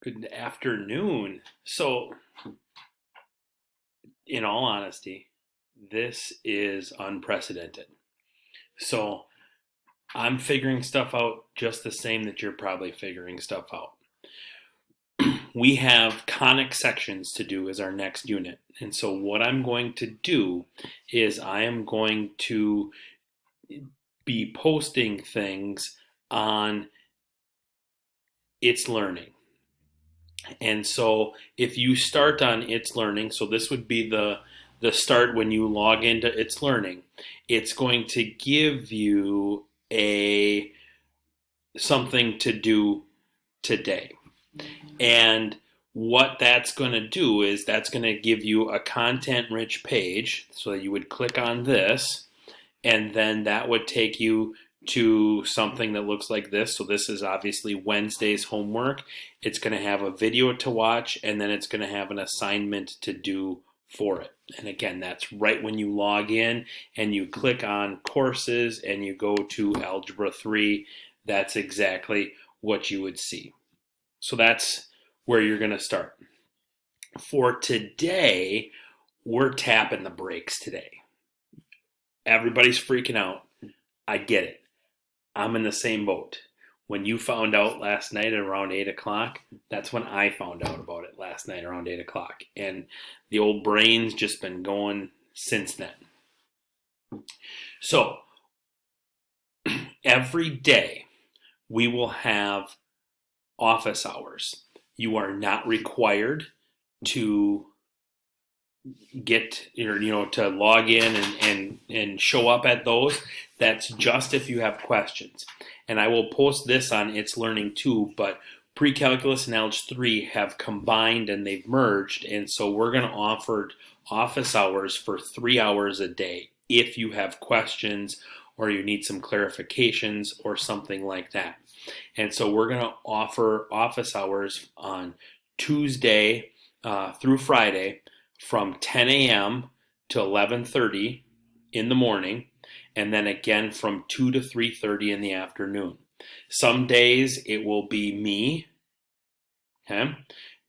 Good afternoon. So, in all honesty, this is unprecedented. So, I'm figuring stuff out just the same that you're probably figuring stuff out. We have conic sections to do as our next unit. And so, what I'm going to do is I am going to be posting things on It's Learning. And so if you start on It's Learning, so this would be the start when you log into It's Learning, it's going to give you a something to do today. And what that's going to do is that's going to give you a content rich page, so that you would click on this, and then that would take you to something that looks like this. So this is obviously Wednesday's homework. It's going to have a video to watch, and then it's going to have an assignment to do for it. And again, that's right when you log in and you click on courses and you go to Algebra 3. That's exactly what you would see. So that's where you're going to start. For today, we're tapping the brakes today. Everybody's freaking out. I get it. I'm in the same boat. When you found out last night at around 8 o'clock, that's when I found out about it last night around 8 o'clock. And the old brain's just been going since then. So, every day we will have office hours. You are not required to get to log in and show up at those. That's just if you have questions. And I will post this on It's Learning too, but pre-calculus and algebra 3 have combined and they've merged, and so we're going to offer office hours for 3 hours a day if you have questions or you need some clarifications or something like that. And so we're going to offer office hours on Tuesday through Friday from 10 a.m. to 11:30 in the morning, and then again from 2 to 3:30 in the afternoon. Some days it will be me, okay?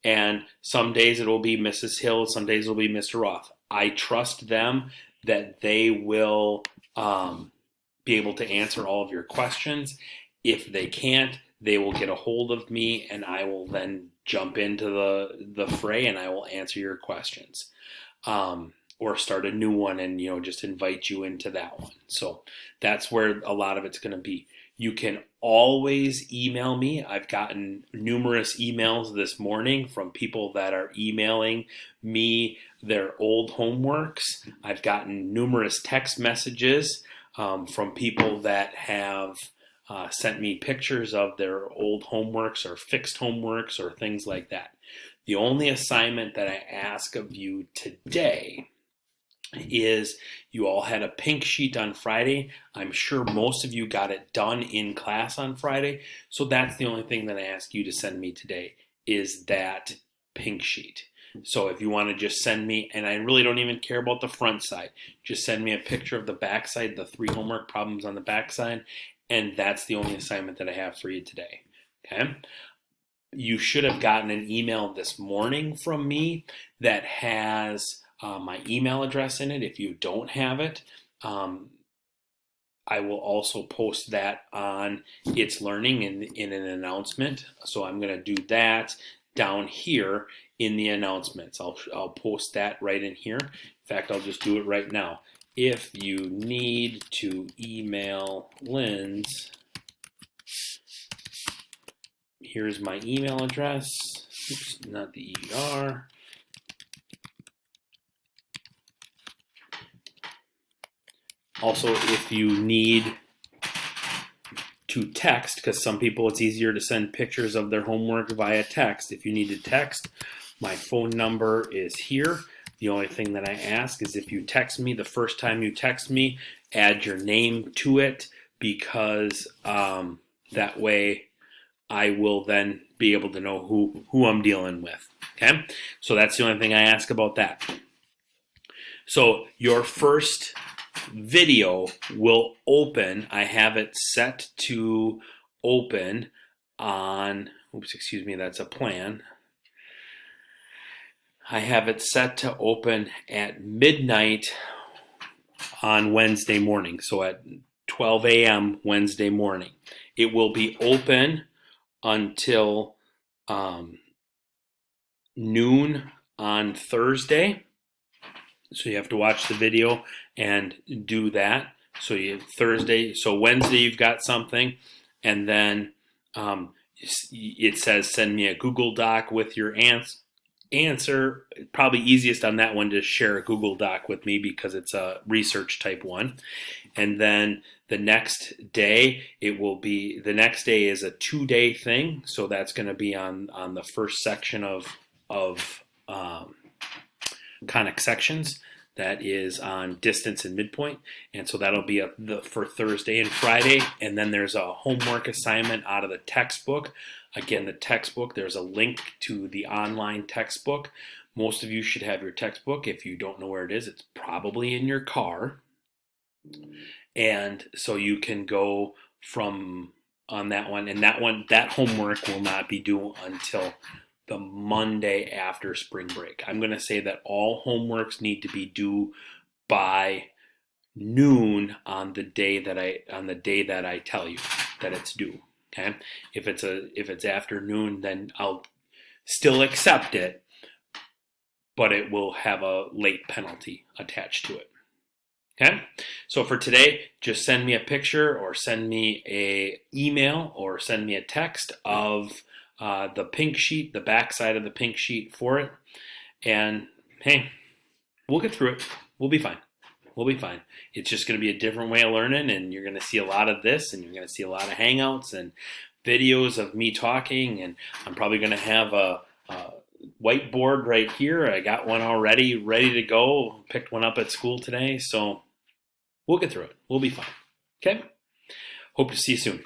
And some days it will be Mrs. Hill, some days it will be Mr. Roth. I trust them that they will be able to answer all of your questions. If they can't, they will get a hold of me, and I will then jump into the fray and I will answer your questions. Or start a new one and just invite you into that one. So that's where a lot of it's going to be. You can always email me. I've gotten numerous emails this morning from people that are emailing me their old homeworks. I've gotten numerous text messages from people that have sent me pictures of their old homeworks or fixed homeworks or things like that. The only assignment that I ask of you today is you all had a pink sheet on Friday. I'm sure most of you got it done in class on Friday. So that's the only thing that I ask you to send me today is that pink sheet. So if you want to just send me, and I really don't even care about the front side, just send me a picture of the back side, the 3 homework problems on the back side, and that's the only assignment that I have for you today. Okay? You should have gotten an email this morning from me that has my email address in it. If you don't have it, I will also post that on It's Learning in an announcement. So I'm going to do that down here in the announcements. I'll post that right in here. In fact, I'll just do it right now. If you need to email Linz, here's my email address. Oops, not the ER. Also, if you need to text, because some people it's easier to send pictures of their homework via text. If you need to text, my phone number is here. The only thing that I ask is if you text me, the first time you text me, add your name to it, because that way I will then be able to know who I'm dealing with. Okay? So that's the only thing I ask about that. So your first video will open. I have it set to open on, that's a plan. I have it set to open at midnight on Wednesday morning, so at 12 a.m. Wednesday morning. It will be open until noon on Thursday. So you have to watch the video and do that. So Wednesday you've got something, and then it says send me a Google Doc with your answer. Probably easiest on that one to share a Google Doc with me because it's a research type one. And then the next day the next day is a 2-day thing. So that's going to be on the first section of conic sections. That is on distance and midpoint. And so that'll be for Thursday and Friday. And then there's a homework assignment out of the textbook. Again, the textbook, there's a link to the online textbook. Most of you should have your textbook. If you don't know where it is, it's probably in your car. And so you can go from on that one. And that homework will not be due until the Monday after spring break. I'm going to say that all homeworks need to be due by noon on the day that I tell you that it's due. Okay? If it's afternoon, then I'll still accept it, but it will have a late penalty attached to it. Okay? So for today, just send me a picture or send me a email or send me a text of the pink sheet, the back side of the pink sheet for it. And hey, we'll get through it. We'll be fine. We'll be fine. It's just going to be a different way of learning, and you're going to see a lot of this, and you're going to see a lot of hangouts and videos of me talking, and I'm probably going to have a whiteboard right here. I got one already ready to go. Picked one up at school today, so we'll get through it. We'll be fine. Okay? Hope to see you soon.